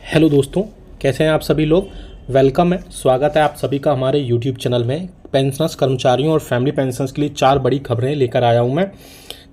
Hello दोस्तों, कैसे हैं आप सभी लोग। वेलकम है, स्वागत है आप सभी का हमारे यूट्यूब चैनल में। पेंशनर्स, कर्मचारियों और फैमिली पेंशनर्स के लिए 4 बड़ी खबरें लेकर आया हूं मैं,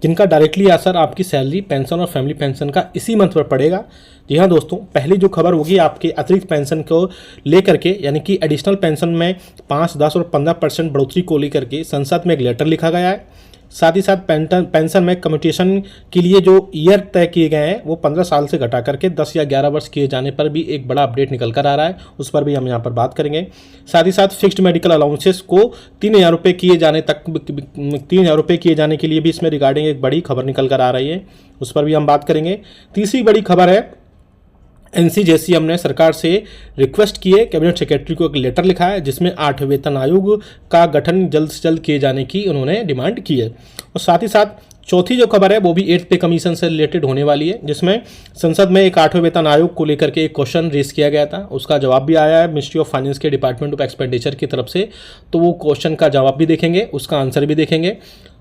जिनका डायरेक्टली असर आपकी सैलरी, पेंशन और फैमिली पेंशन का इसी मंथ पर पड़ेगा। जी हाँ दोस्तों, पहली जो खबर होगी आपके अतिरिक्त पेंशन को लेकर के, यानी कि एडिशनल पेंशन में 5, 10 और 15% बढ़ोतरी को लेकर के संसद में एक लेटर लिखा गया है। साथ ही साथ पेंशन में कम्यूटेशन के लिए जो ईयर तय किए गए हैं वो 15 साल से घटा करके 10 या 11 वर्ष किए जाने पर भी एक बड़ा अपडेट निकल कर आ रहा है, उस पर भी हम यहाँ पर बात करेंगे। साथ ही साथ फिक्स्ड मेडिकल अलाउंसेस को 3,000 रुपये किए जाने तक 3,000 रुपये किए जाने के लिए भी इसमें रिगार्डिंग एक बड़ी खबर निकल कर आ रही है, उस पर भी हम बात करेंगे। तीसरी बड़ी खबर है एनसीजेसीएम ने सरकार से रिक्वेस्ट की है, कैबिनेट सेक्रेटरी को एक लेटर लिखा है जिसमें 8 वेतन आयोग का गठन जल्द से जल्द किए जाने की उन्होंने डिमांड की है। और साथ ही साथ चौथी जो खबर है वो भी 8th पे कमीशन से रिलेटेड होने वाली है, जिसमें संसद में एक 8वें वेतन आयोग को लेकर के एक क्वेश्चन रेज किया गया था। उसका जवाब भी आया है मिनिस्ट्री ऑफ फाइनेंस के डिपार्टमेंट ऑफ एक्सपेंडिचर की तरफ से, तो वो क्वेश्चन का जवाब भी देखेंगे, उसका आंसर भी देखेंगे।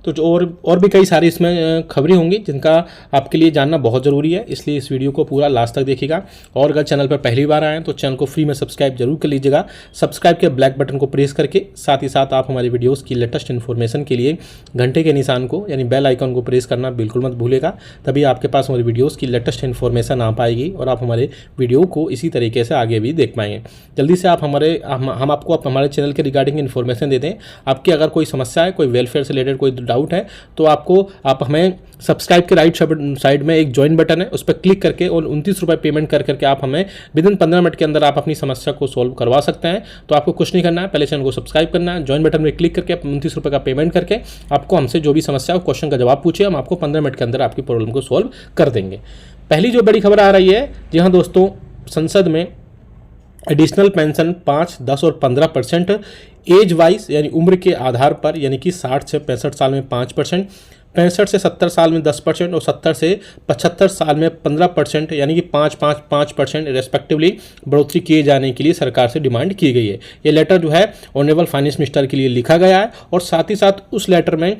तो और भी कई सारी इसमें खबरें होंगी जिनका आपके लिए जानना बहुत ज़रूरी है, इसलिए इस वीडियो को पूरा लास्ट तक देखिएगा। और अगर चैनल पर पहली बार आए हैं तो चैनल को फ्री में सब्सक्राइब जरूर कर लीजिएगा। सब्सक्राइब के ब्लैक बटन को प्रेस करके साथ ही साथ आप हमारी वीडियोस की लेटेस्ट इन्फॉर्मेशन के लिए घंटे के निशान को यानी बेल आइकन को प्रेस करना बिल्कुल मत भूलेगा, तभी आपके पास हमारी वीडियोज़ की लेटेस्ट इन्फॉर्मेशन आ पाएगी और आप हमारे वीडियो को इसी तरीके से आगे भी देख पाएंगे। जल्दी से आप हम आपको हमारे चैनल के रिगार्डिंग इन्फॉर्मेशन दे दें। आपकी अगर कोई समस्या है, कोई वेलफेयर से रिलेटेड कोई डाउट है, तो आप हमें सब्सक्राइब के राइट साइड में एक ज्वाइन बटन है, उस पर क्लिक करके और 29 रुपये पेमेंट करके आप हमें विदिन 15 मिनट के अंदर आप अपनी समस्या को सॉल्व करवा सकते हैं। तो आपको कुछ नहीं करना है, पहले चैनल को सब्सक्राइब करना है, ज्वाइन बटन में क्लिक करके 29 रुपये का पेमेंट करके आपको हमसे जो भी समस्या हो क्वेश्चन का जवाब पूछिए, हम आपको 15 मिनट के अंदर आपकी प्रॉब्लम को सॉल्व कर देंगे। पहली जो बड़ी खबर आ रही है, जी हाँ दोस्तों, संसद में एडिशनल पेंशन 5, 10 और 15% एज वाइज यानी उम्र के आधार पर, यानी कि 60 से 65 साल में 5%, 65 से 70 साल में 10% और 70 से 75 साल में 15% यानी कि 5% रेस्पेक्टिवली बढ़ोतरी किए जाने के लिए सरकार से डिमांड की गई है। ये लेटर जो है ऑनरेबल फाइनेंस मिनिस्टर के लिए लिखा गया है और साथ ही साथ उस लेटर में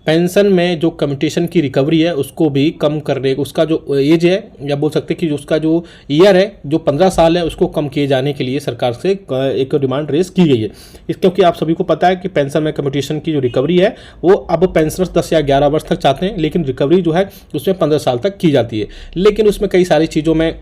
पेंशन में जो कम्यूटेशन की रिकवरी है उसको भी कम करने, उसका जो एज है या बोल सकते हैं कि उसका जो ईयर है जो 15 साल है उसको कम किए जाने के लिए सरकार से एक डिमांड रेज की गई है। क्योंकि आप सभी को पता है कि पेंशन में कम्यूटेशन की जो रिकवरी है वो अब पेंशनर्स 10 या 11 वर्ष तक चाहते हैं, लेकिन रिकवरी जो है उसमें 15 साल तक की जाती है। लेकिन उसमें कई सारी चीज़ों में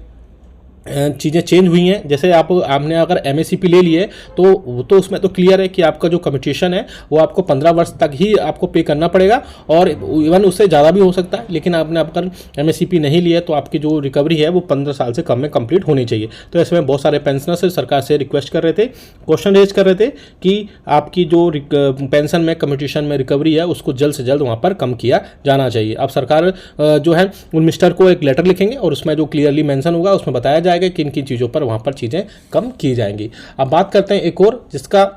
चीज़ें चेंज हुई हैं। जैसे आपने अगर एमएससीपी ले लिए तो उसमें तो क्लियर है कि आपका जो कम्यूटेशन है वो आपको 15 वर्ष तक ही आपको पे करना पड़ेगा और इवन उससे ज़्यादा भी हो सकता है। लेकिन आपने अगर एमएससीपी नहीं लिया तो आपकी जो रिकवरी है वो 15 साल से कम में कंप्लीट होनी चाहिए। तो ऐसे में बहुत सारे पेंशनर्स सरकार से रिक्वेस्ट कर रहे थे, क्वेश्चन रेज कर रहे थे कि आपकी जो पेंशन में कम्यूटेशन में रिकवरी है उसको जल्द से जल्द वहाँ पर कम किया जाना चाहिए। अब सरकार जो है उन मिनिस्टर को एक लेटर लिखेंगे और उसमें जो क्लियरली मेंशन होगा उसमें बताया जाएगा किन किन चीज़ों पर वहाँ पर चीज़ें कम की जाएंगी। अब बात करते हैं एक और, जिसका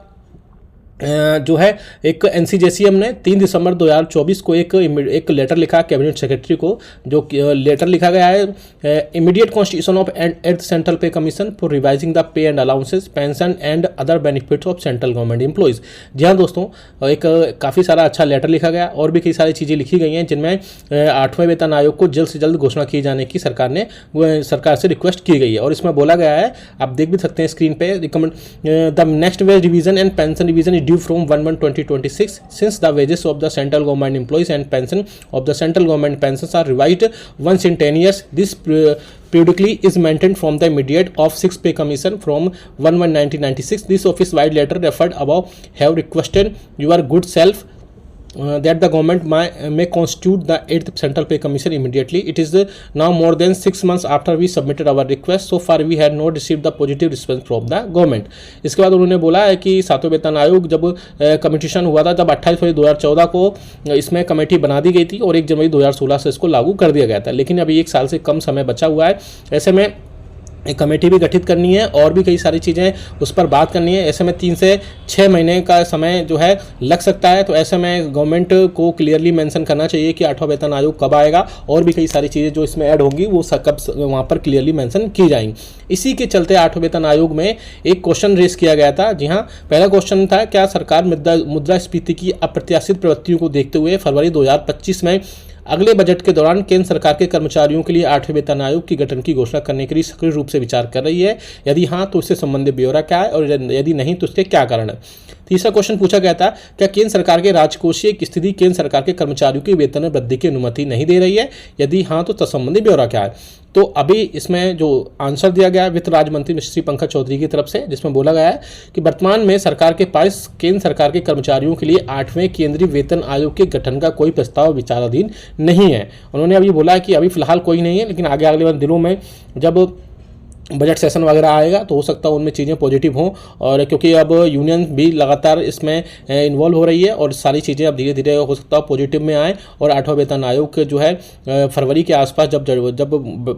जो है एक एनसीजेसीएम ने 3 दिसंबर 2024 को एक लेटर लिखा कैबिनेट सेक्रेटरी को, जो लेटर लिखा गया है immediate constitution of eight central pay commission for revising the pay and allowances pension and other benefits of central government employees. जी हाँ दोस्तों, एक काफ़ी सारा अच्छा लेटर लिखा गया और भी कई सारी चीज़ें लिखी गई हैं जिनमें 8वें वेतन आयोग को जल्द से जल्द घोषणा की जाने की सरकार से रिक्वेस्ट की गई है। और इसमें बोला गया है, आप देख भी सकते हैं स्क्रीन पे, the next veg revision and pension revision due from 1/1/2026 since the wages of the central government employees and pension of the central government pensions are revised once in 10 years. This periodically is maintained from the immediate of 6th pay commission from 1/1/1996. This office wide letter referred above have requested your good self that the government may constitute the 8th central pay commission immediately. It is now more than 6 months after we submitted our request. So far we had not received the positive response from the government. इसके बाद उन्होंने बोला है कि 7वें वेतन आयोग जब commutation हुआ था तब 28 फरवरी 2014 को इसमें कमेटी बना दी गई थी और 1 जनवरी 2016 से इसको लागू कर दिया गया था। लेकिन अभी 1 साल से कम समय बचा हुआ है, ऐसे में एक कमेटी भी गठित करनी है और भी कई सारी चीज़ें उस पर बात करनी है। ऐसे में 3 से 6 महीने का समय जो है लग सकता है। तो ऐसे में गवर्नमेंट को क्लियरली मेंशन करना चाहिए कि 8वां वेतन आयोग कब आएगा और भी कई सारी चीज़ें जो इसमें ऐड होंगी वो कब वहाँ पर क्लियरली मेंशन की जाएंगी। इसी के चलते 8वें वेतन आयोग में एक क्वेश्चन रेज किया गया था। जी हाँ, पहला क्वेश्चन था, क्या सरकार मुद्रास्फीति की अप्रत्याशित प्रवृत्तियों को देखते हुए फरवरी 2025 में अगले बजट के दौरान केंद्र सरकार के कर्मचारियों के लिए 8वें वेतन आयोग की गठन की घोषणा करने के लिए सक्रिय रूप से विचार कर रही है? यदि हाँ तो इससे संबंधित ब्यौरा क्या है और यदि नहीं तो इसके क्या कारण है? तीसरा क्वेश्चन पूछा गया था, क्या केंद्र सरकार के राजकोषीय स्थिति केंद्र सरकार के कर्मचारियों के वेतन में वृद्धि की अनुमति नहीं दे रही है? यदि हाँ तो तत्संबंधी ब्यौरा क्या है? तो अभी इसमें जो आंसर दिया गया है वित्त राज्य मंत्री श्री पंकज चौधरी की तरफ से, जिसमें बोला गया है कि वर्तमान में सरकार के पास केंद्र सरकार के कर्मचारियों के लिए 8वें केंद्रीय वेतन आयोग के गठन का कोई प्रस्ताव विचाराधीन नहीं है। उन्होंने अभी बोला है कि अभी फिलहाल कोई नहीं है, लेकिन आगे अगले दिनों में जब बजट सेशन वगैरह आएगा तो हो सकता है उनमें चीज़ें पॉजिटिव हों, और क्योंकि अब यूनियन भी लगातार इसमें इन्वॉल्व हो रही है और सारी चीज़ें अब धीरे धीरे हो सकता है पॉजिटिव में आए, और 8वां वेतन आयोग के जो है फरवरी के आसपास जब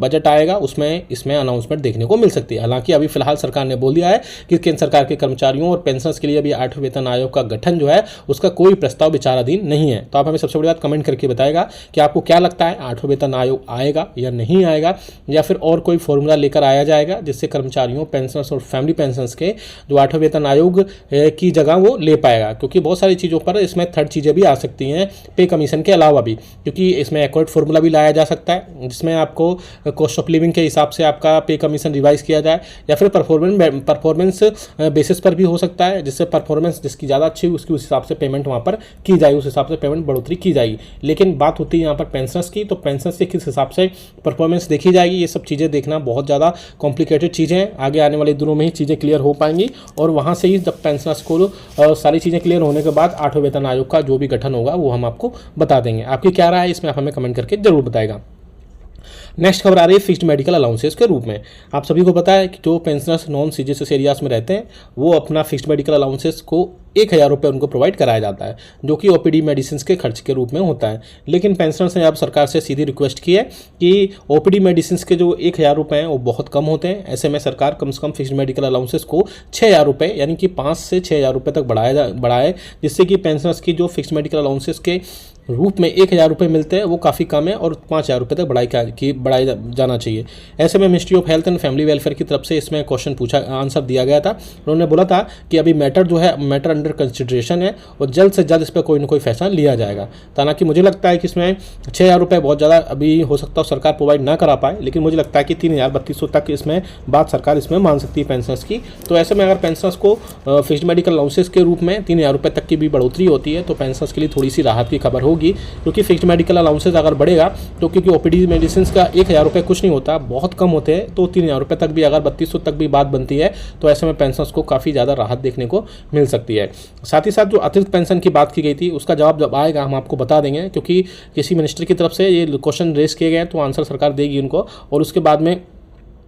बजट आएगा उसमें इसमें अनाउंसमेंट देखने को मिल सकती है। हालांकि अभी फिलहाल सरकार ने बोल दिया है कि केंद्र सरकार के कर्मचारियों और पेंशनर्स के लिए अभी 8वें वेतन आयोग का गठन जो है उसका कोई प्रस्ताव विचाराधीन नहीं है। तो आप हमें सबसे बड़ी बात कमेंट करके बताएगा कि आपको क्या लगता है 8वां वेतन आयोग आएगा या नहीं आएगा, या फिर और कोई फॉर्मूला लेकर आया जाएगा जिससे कर्मचारियों, पेंशनर्स और फैमिली पेंशनर्स के जो 8वें वेतन आयोग की जगह वो ले पाएगा। क्योंकि बहुत सारी चीज़ों पर इसमें थर्ड चीज़ें भी आ सकती हैं पे कमीशन के अलावा भी, क्योंकि इसमें एक्यूरेट फॉर्मूला भी लाया जा सकता है जिसमें आपको कॉस्ट ऑफ लिविंग के हिसाब से आपका पे कमीशन रिवाइज किया जाए, या फिर परफॉर्मेंस बेसिस पर भी हो सकता है, जिससे परफॉर्मेंस जिसकी ज़्यादा अच्छी हुई उसकी उस हिसाब से पेमेंट वहाँ पर की जाएगी, उस हिसाब से पेमेंट बढ़ोतरी की जाएगी। लेकिन बात होती है यहाँ पर पेंशनर्स की, तो पेंशनर्स से किस हिसाब से परफॉर्मेंस देखी जाएगी, ये सब चीज़ें देखना बहुत ज़्यादा कॉम्प्लिकेटेड चीज़ें हैं। आगे आने वाले दिनों में ही चीज़ें क्लियर हो पाएंगी, और वहाँ से ही जब पेंशनर्स को सारी चीज़ें क्लियर होने के बाद 8वें वेतन आयोग का जो भी गठन होगा वो हम आपको बता देंगे। आपकी क्या राय है इसमें आप हमें कमेंट करके जरूर बताएगा। नेक्स्ट खबर आ रही है फिक्स्ड मेडिकल अलाउंसेस के रूप में। आप सभी को पता है कि जो पेंशनर्स नॉन सीजीएचएस एरियाज में रहते हैं वो अपना फिक्स्ड मेडिकल अलाउंसेस को 1000 रुपये उनको प्रोवाइड कराया जाता है, जो कि ओपीडी मेडिसिन के खर्च के रूप में होता है। लेकिन पेंशनर्स ने अब सरकार से सीधी रिक्वेस्ट की है कि ओपीडी मेडिसिन के जो 1000 रुपये हैं वो बहुत कम होते हैं। ऐसे में सरकार कम से कम फिक्स्ड मेडिकल अलाउंसेस को 6000 रुपये यानी कि 5 से 6000 रुपये तक बढ़ाए, जिससे कि पेंशनर्स की जो फिक्स्ड मेडिकल अलाउंसेस के रूप में 1000 रुपये मिलते हैं वो काफ़ी कम है, और 5000 रुपये तक बढ़ाया जाना चाहिए। ऐसे में ministry of health and family welfare की तरफ से इसमें क्वेश्चन आंसर दिया गया था। उन्होंने बोला था कि अभी मैटर अंडर कंसिडरेशन है और जल्द से जल्द इस पर कोई ना कोई फैसला लिया जाएगा। हालांकि मुझे लगता है कि इसमें 6000 रुपये बहुत ज़्यादा अभी हो सकता है सरकार प्रोवाइड ना करा पाए, लेकिन मुझे लगता है कि 3200 तक इसमें बात सरकार इसमें मान सकती है पेंशनर्स की। तो ऐसे में अगर पेंशनर्स को फिक्स्ड मेडिकल अलाउंसेस के रूप में 3000 रुपये तक की भी बढ़ोतरी होती है तो पेंशनर्स के लिए थोड़ी सी राहत की खबर होगी, क्योंकि फिक्स्ड मेडिकल अलाउंसेस अगर बढ़ेगा तो क्योंकि ओपीडी मेडिसिन का 1000 रुपये कुछ नहीं होता, बहुत कम होते हैं, तो 3000 रुपये तक भी अगर 3200 तक भी बात बनती है तो ऐसे में पेंशनर्स को काफ़ी ज़्यादा राहत देखने को मिल सकती है। साथ ही साथ जो अतिरिक्त पेंशन की बात की गई थी उसका जवाब जब आएगा हम आपको बता देंगे, क्योंकि किसी मिनिस्टर की तरफ से ये क्वेश्चन रेस किए गए तो आंसर सरकार देगी उनको, और उसके बाद में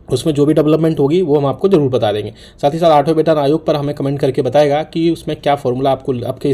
उसमें जो भी डेवलपमेंट होगी वो हम आपको जरूर बता देंगे। साथ ही साथ 8वें वेतन आयोग पर हमें कमेंट करके बताएगा कि उसमें क्या फॉर्मूला आपके